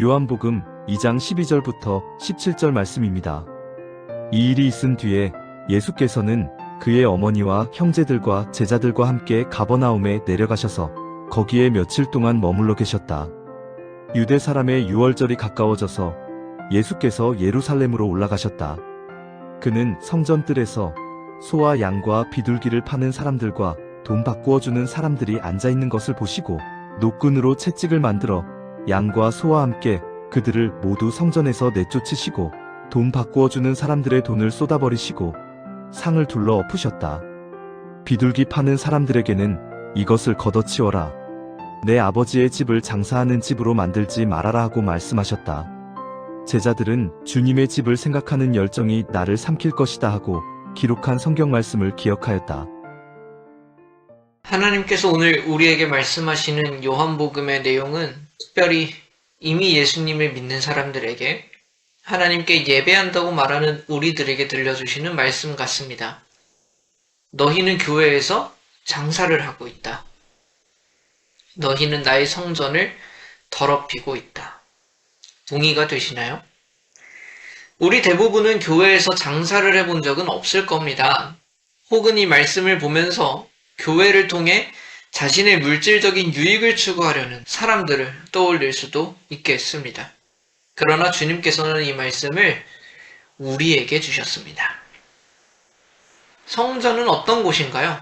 요한복음 2장 12절부터 17절 말씀입니다. 이 일이 있은 뒤에 예수께서는 그의 어머니와 형제들과 제자들과 함께 가버나움에 내려가셔서 거기에 며칠 동안 머물러 계셨다. 유대 사람의 유월절이 가까워져서 예수께서 예루살렘으로 올라가셨다. 그는 성전 뜰에서 소와 양과 비둘기를 파는 사람들과 돈 바꾸어 주는 사람들이 앉아 있는 것을 보시고 노끈으로 채찍을 만들어 양과 소와 함께 그들을 모두 성전에서 내쫓으시고 돈 바꾸어 주는 사람들의 돈을 쏟아버리시고 상을 둘러 엎으셨다. 비둘기 파는 사람들에게는 이것을 걷어치워라. 내 아버지의 집을 장사하는 집으로 만들지 말아라 하고 말씀하셨다. 제자들은 주님의 집을 생각하는 열정이 나를 삼킬 것이다 하고 기록한 성경 말씀을 기억하였다. 하나님께서 오늘 우리에게 말씀하시는 요한복음의 내용은 특별히 이미 예수님을 믿는 사람들에게 하나님께 예배한다고 말하는 우리들에게 들려주시는 말씀 같습니다. 너희는 교회에서 장사를 하고 있다. 너희는 나의 성전을 더럽히고 있다. 동의가 되시나요? 우리 대부분은 교회에서 장사를 해본 적은 없을 겁니다. 혹은 이 말씀을 보면서 교회를 통해 자신의 물질적인 유익을 추구하려는 사람들을 떠올릴 수도 있겠습니다. 그러나 주님께서는 이 말씀을 우리에게 주셨습니다. 성전은 어떤 곳인가요?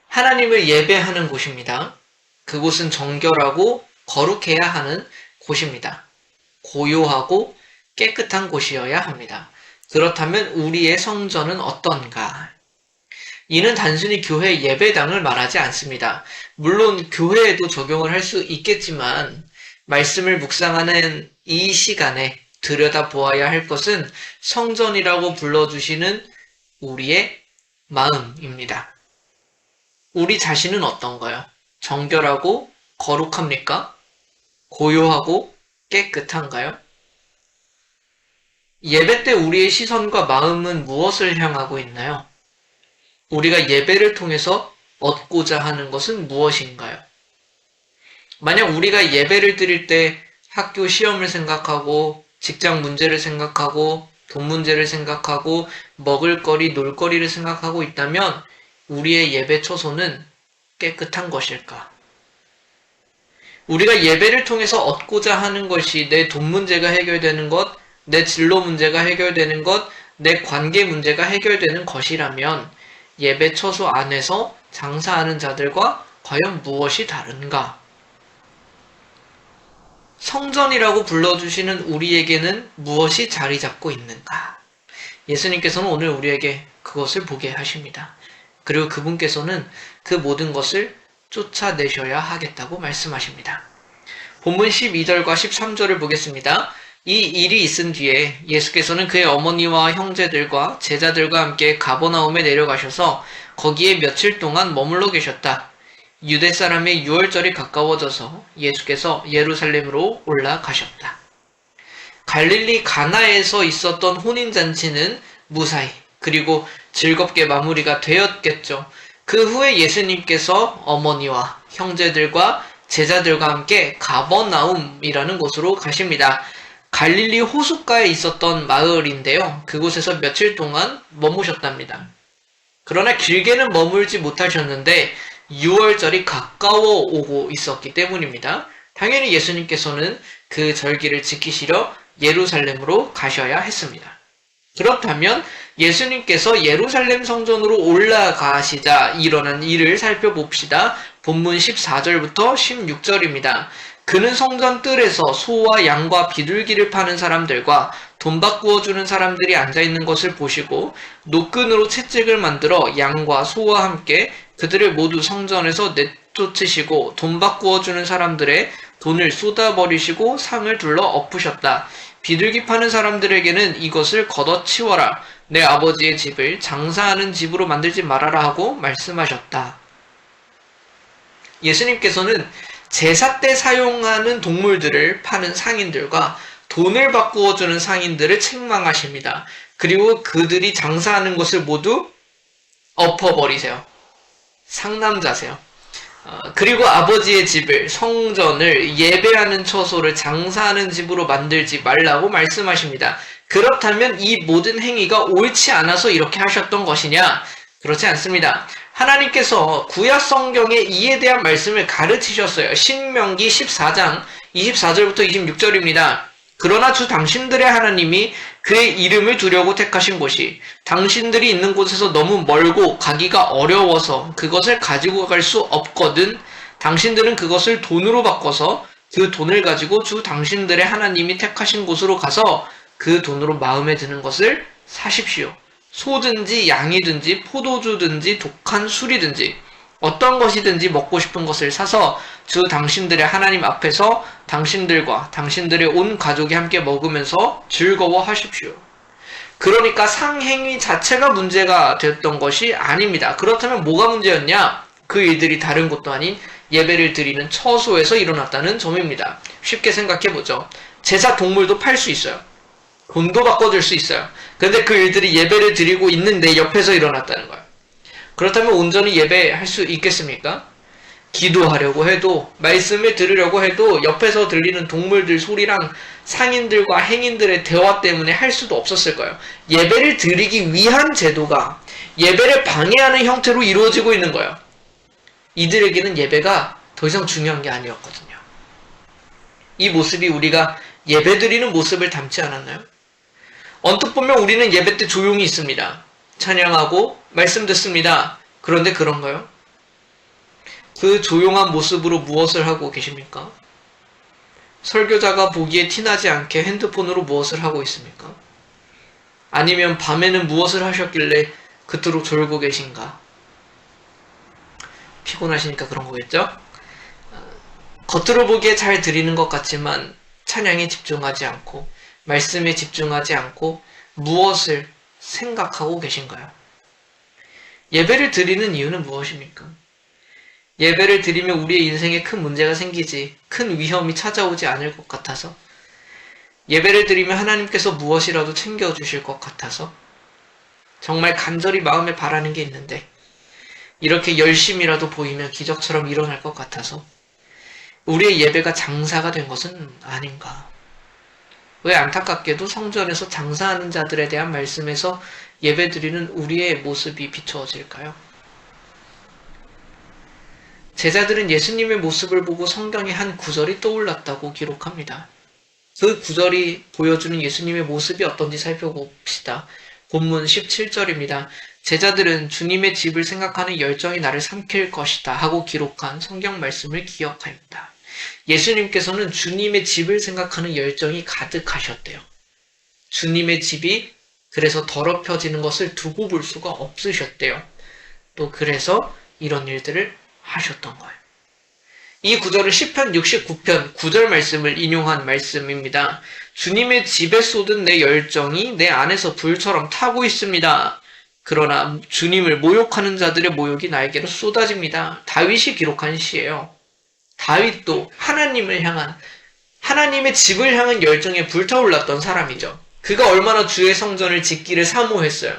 하나님을 예배하는 곳입니다. 그곳은 정결하고 거룩해야 하는 곳입니다. 고요하고 깨끗한 곳이어야 합니다. 그렇다면 우리의 성전은 어떤가? 이는 단순히 교회 예배당을 말하지 않습니다. 물론 교회에도 적용을 할 수 있겠지만 말씀을 묵상하는 이 시간에 들여다보아야 할 것은 성전이라고 불러주시는 우리의 마음입니다. 우리 자신은 어떤가요? 정결하고 거룩합니까? 고요하고 깨끗한가요? 예배 때 우리의 시선과 마음은 무엇을 향하고 있나요? 우리가 예배를 통해서 얻고자 하는 것은 무엇인가요? 만약 우리가 예배를 드릴 때 학교 시험을 생각하고 직장 문제를 생각하고 돈 문제를 생각하고 먹을거리, 놀거리를 생각하고 있다면 우리의 예배 초소는 깨끗한 것일까? 우리가 예배를 통해서 얻고자 하는 것이 내 돈 문제가 해결되는 것, 내 진로 문제가 해결되는 것, 내 관계 문제가 해결되는 것이라면 예배 처소 안에서 장사하는 자들과 과연 무엇이 다른가? 성전이라고 불러주시는 우리에게는 무엇이 자리 잡고 있는가? 예수님께서는 오늘 우리에게 그것을 보게 하십니다. 그리고 그분께서는 그 모든 것을 쫓아내셔야 하겠다고 말씀하십니다. 본문 12절과 13절을 보겠습니다. 이 일이 있은 뒤에 예수께서는 그의 어머니와 형제들과 제자들과 함께 가버나움에 내려가셔서 거기에 며칠 동안 머물러 계셨다. 유대 사람의 유월절이 가까워져서 예수께서 예루살렘으로 올라가셨다. 갈릴리 가나에서 있었던 혼인잔치는 무사히 그리고 즐겁게 마무리가 되었겠죠. 그 후에 예수님께서 어머니와 형제들과 제자들과 함께 가버나움이라는 곳으로 가십니다. 갈릴리 호숫가에 있었던 마을인데요. 그곳에서 며칠 동안 머무셨답니다. 그러나 길게는 머물지 못하셨는데 유월절이 가까워 오고 있었기 때문입니다. 당연히 예수님께서는 그 절기를 지키시려 예루살렘으로 가셔야 했습니다. 그렇다면 예수님께서 예루살렘 성전으로 올라가시자 일어난 일을 살펴봅시다. 본문 14절부터 16절입니다. 그는 성전 뜰에서 소와 양과 비둘기를 파는 사람들과 돈 바꾸어 주는 사람들이 앉아있는 것을 보시고 노끈으로 채찍을 만들어 양과 소와 함께 그들을 모두 성전에서 내쫓으시고 돈 바꾸어 주는 사람들의 돈을 쏟아버리시고 상을 둘러 엎으셨다. 비둘기 파는 사람들에게는 이것을 걷어치워라. 내 아버지의 집을 장사하는 집으로 만들지 말아라 하고 말씀하셨다. 예수님께서는 제사 때 사용하는 동물들을 파는 상인들과 돈을 바꾸어 주는 상인들을 책망하십니다. 그리고 그들이 장사하는 것을 모두 엎어버리세요. 상남자세요. 그리고 아버지의 집을, 성전을, 예배하는 처소를 장사하는 집으로 만들지 말라고 말씀하십니다. 그렇다면 이 모든 행위가 옳지 않아서 이렇게 하셨던 것이냐? 그렇지 않습니다. 하나님께서 구약 성경에 이에 대한 말씀을 가르치셨어요. 신명기 14장 24절부터 26절입니다. 그러나 주 당신들의 하나님이 그의 이름을 두려고 택하신 곳이 당신들이 있는 곳에서 너무 멀고 가기가 어려워서 그것을 가지고 갈 수 없거든 당신들은 그것을 돈으로 바꿔서 그 돈을 가지고 주 당신들의 하나님이 택하신 곳으로 가서 그 돈으로 마음에 드는 것을 사십시오. 소든지 양이든지 포도주든지 독한 술이든지 어떤 것이든지 먹고 싶은 것을 사서 주 당신들의 하나님 앞에서 당신들과 당신들의 온 가족이 함께 먹으면서 즐거워하십시오. 그러니까 상행위 자체가 문제가 되었던 것이 아닙니다. 그렇다면 뭐가 문제였냐? 그 일들이 다른 것도 아닌 예배를 드리는 처소에서 일어났다는 점입니다. 쉽게 생각해보죠. 제사 동물도 팔 수 있어요. 돈도 바꿔줄 수 있어요. 그런데 그 일들이 예배를 드리고 있는데 옆에서 일어났다는 거예요. 그렇다면 온전히 예배할 수 있겠습니까? 기도하려고 해도, 말씀을 들으려고 해도 옆에서 들리는 동물들 소리랑 상인들과 행인들의 대화 때문에 할 수도 없었을 거예요. 예배를 드리기 위한 제도가 예배를 방해하는 형태로 이루어지고 있는 거예요. 이들에게는 예배가 더 이상 중요한 게 아니었거든요. 이 모습이 우리가 예배 드리는 모습을 닮지 않았나요? 언뜻 보면 우리는 예배 때 조용히 있습니다. 찬양하고 말씀 듣습니다. 그런데 그런가요? 그 조용한 모습으로 무엇을 하고 계십니까? 설교자가 보기에 티나지 않게 핸드폰으로 무엇을 하고 있습니까? 아니면 밤에는 무엇을 하셨길래 그토록 졸고 계신가? 피곤하시니까 그런 거겠죠? 겉으로 보기에 잘 드리는 것 같지만 찬양에 집중하지 않고 말씀에 집중하지 않고 무엇을 생각하고 계신가요? 예배를 드리는 이유는 무엇입니까? 예배를 드리면 우리의 인생에 큰 문제가 생기지, 큰 위험이 찾아오지 않을 것 같아서, 예배를 드리면 하나님께서 무엇이라도 챙겨주실 것 같아서, 정말 간절히 마음에 바라는 게 있는데 이렇게 열심이라도 보이면 기적처럼 일어날 것 같아서 우리의 예배가 장사가 된 것은 아닌가? 왜 안타깝게도 성전에서 장사하는 자들에 대한 말씀에서 예배드리는 우리의 모습이 비추어질까요? 제자들은 예수님의 모습을 보고 성경의 한 구절이 떠올랐다고 기록합니다. 그 구절이 보여주는 예수님의 모습이 어떤지 살펴봅시다. 본문 17절입니다. 제자들은 주님의 집을 생각하는 열정이 나를 삼킬 것이다 하고 기록한 성경 말씀을 기억합니다. 예수님께서는 주님의 집을 생각하는 열정이 가득하셨대요. 주님의 집이 그래서 더럽혀지는 것을 두고 볼 수가 없으셨대요. 또 그래서 이런 일들을 하셨던 거예요. 이 구절은 시편 69편 9절 말씀을 인용한 말씀입니다. 주님의 집에 쏟은 내 열정이 내 안에서 불처럼 타고 있습니다. 그러나 주님을 모욕하는 자들의 모욕이 나에게로 쏟아집니다. 다윗이 기록한 시예요. 다윗도 하나님을 향한, 하나님의 집을 향한 열정에 불타올랐던 사람이죠. 그가 얼마나 주의 성전을 짓기를 사모했어요.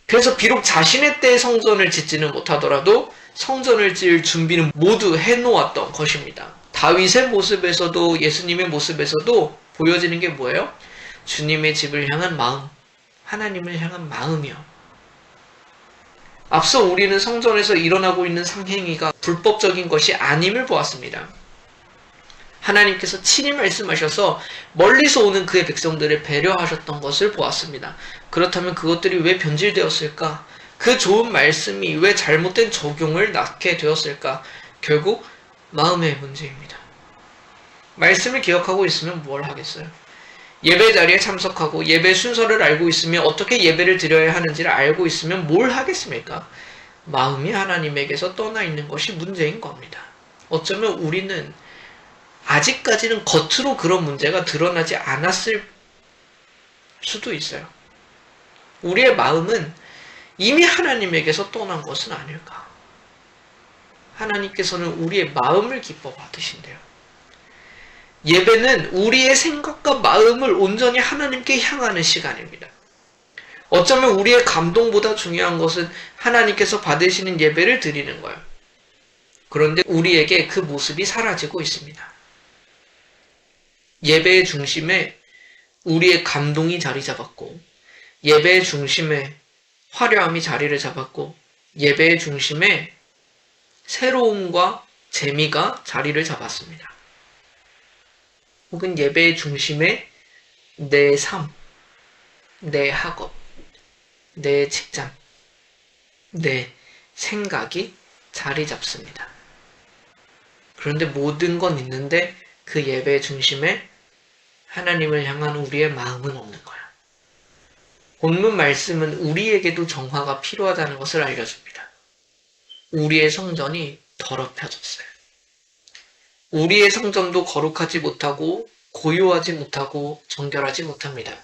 그래서 비록 자신의 때의 성전을 짓지는 못하더라도 성전을 지을 준비는 모두 해놓았던 것입니다. 다윗의 모습에서도 예수님의 모습에서도 보여지는 게 뭐예요? 주님의 집을 향한 마음, 하나님을 향한 마음이요. 앞서 우리는 성전에서 일어나고 있는 상행위가 불법적인 것이 아님을 보았습니다. 하나님께서 친히 말씀하셔서 멀리서 오는 그의 백성들을 배려하셨던 것을 보았습니다. 그렇다면 그것들이 왜 변질되었을까? 그 좋은 말씀이 왜 잘못된 적용을 낳게 되었을까? 결국 마음의 문제입니다. 말씀을 기억하고 있으면 뭘 하겠어요? 예배 자리에 참석하고 예배 순서를 알고 있으면 어떻게 예배를 드려야 하는지를 알고 있으면 뭘 하겠습니까? 마음이 하나님에게서 떠나 있는 것이 문제인 겁니다. 어쩌면 우리는 아직까지는 겉으로 그런 문제가 드러나지 않았을 수도 있어요. 우리의 마음은 이미 하나님에게서 떠난 것은 아닐까? 하나님께서는 우리의 마음을 기뻐 받으신대요. 예배는 우리의 생각과 마음을 온전히 하나님께 향하는 시간입니다. 어쩌면 우리의 감동보다 중요한 것은 하나님께서 받으시는 예배를 드리는 거예요. 그런데 우리에게 그 모습이 사라지고 있습니다. 예배의 중심에 우리의 감동이 자리 잡았고, 예배의 중심에 화려함이 자리를 잡았고, 예배의 중심에 새로움과 재미가 자리를 잡았습니다. 혹은 예배의 중심에 내 삶, 내 학업, 내 직장, 내 생각이 자리 잡습니다. 그런데 모든 건 있는데 그 예배의 중심에 하나님을 향한 우리의 마음은 없는 거야. 본문 말씀은 우리에게도 정화가 필요하다는 것을 알려줍니다. 우리의 성전이 더럽혀졌어요. 우리의 성전도 거룩하지 못하고 고요하지 못하고 정결하지 못합니다.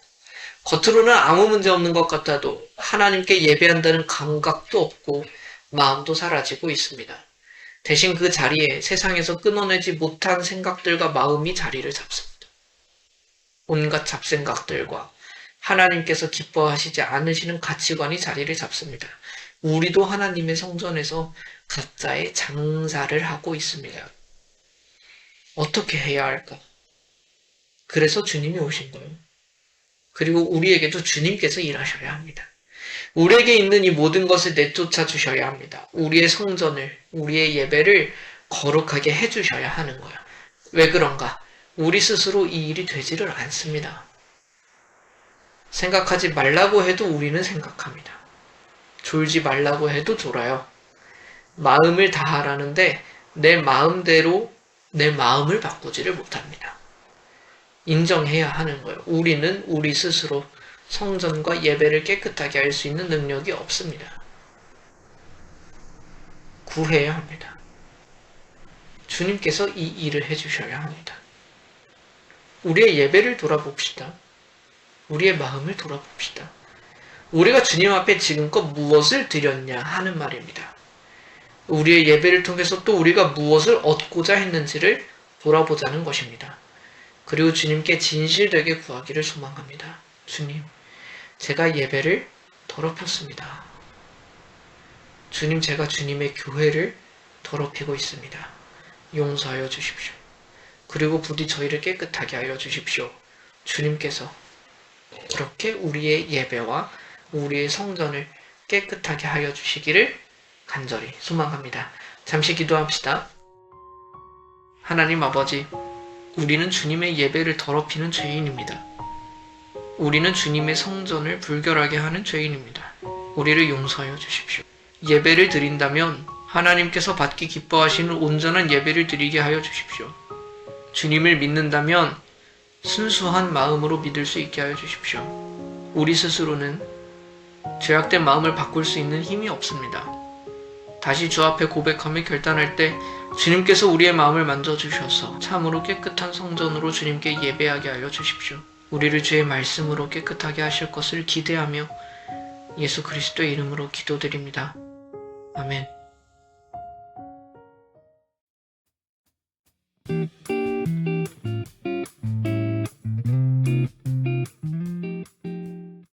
겉으로는 아무 문제 없는 것 같아도 하나님께 예배한다는 감각도 없고 마음도 사라지고 있습니다. 대신 그 자리에 세상에서 끊어내지 못한 생각들과 마음이 자리를 잡습니다. 온갖 잡생각들과 하나님께서 기뻐하시지 않으시는 가치관이 자리를 잡습니다. 우리도 하나님의 성전에서 각자의 장사를 하고 있습니다. 어떻게 해야 할까? 그래서 주님이 오신 거예요. 그리고 우리에게도 주님께서 일하셔야 합니다. 우리에게 있는 이 모든 것을 내쫓아 주셔야 합니다. 우리의 성전을, 우리의 예배를 거룩하게 해주셔야 하는 거예요. 왜 그런가? 우리 스스로 이 일이 되지를 않습니다. 생각하지 말라고 해도 우리는 생각합니다. 졸지 말라고 해도 졸아요. 마음을 다하라는데 내 마음대로 내 마음을 바꾸지를 못합니다. 인정해야 하는 거예요. 우리는 우리 스스로 성전과 예배를 깨끗하게 할 수 있는 능력이 없습니다. 구해야 합니다. 주님께서 이 일을 해주셔야 합니다. 우리의 예배를 돌아봅시다. 우리의 마음을 돌아봅시다. 우리가 주님 앞에 지금껏 무엇을 드렸냐 하는 말입니다. 우리의 예배를 통해서 또 우리가 무엇을 얻고자 했는지를 돌아보자는 것입니다. 그리고 주님께 진실되게 구하기를 소망합니다. 주님, 제가 예배를 더럽혔습니다. 주님, 제가 주님의 교회를 더럽히고 있습니다. 용서하여 주십시오. 그리고 부디 저희를 깨끗하게 하여 주십시오. 주님께서 그렇게 우리의 예배와 우리의 성전을 깨끗하게 하여 주시기를 간절히 소망합니다. 잠시 기도합시다. 하나님 아버지, 우리는 주님의 예배를 더럽히는 죄인입니다. 우리는 주님의 성전을 불결하게 하는 죄인입니다. 우리를 용서하여 주십시오. 예배를 드린다면 하나님께서 받기 기뻐하시는 온전한 예배를 드리게 하여 주십시오. 주님을 믿는다면 순수한 마음으로 믿을 수 있게 하여 주십시오. 우리 스스로는 죄악된 마음을 바꿀 수 있는 힘이 없습니다. 다시 주 앞에 고백하며 결단할 때 주님께서 우리의 마음을 만져주셔서 참으로 깨끗한 성전으로 주님께 예배하게 하여 주십시오. 우리를 주의 말씀으로 깨끗하게 하실 것을 기대하며 예수 그리스도의 이름으로 기도드립니다. 아멘.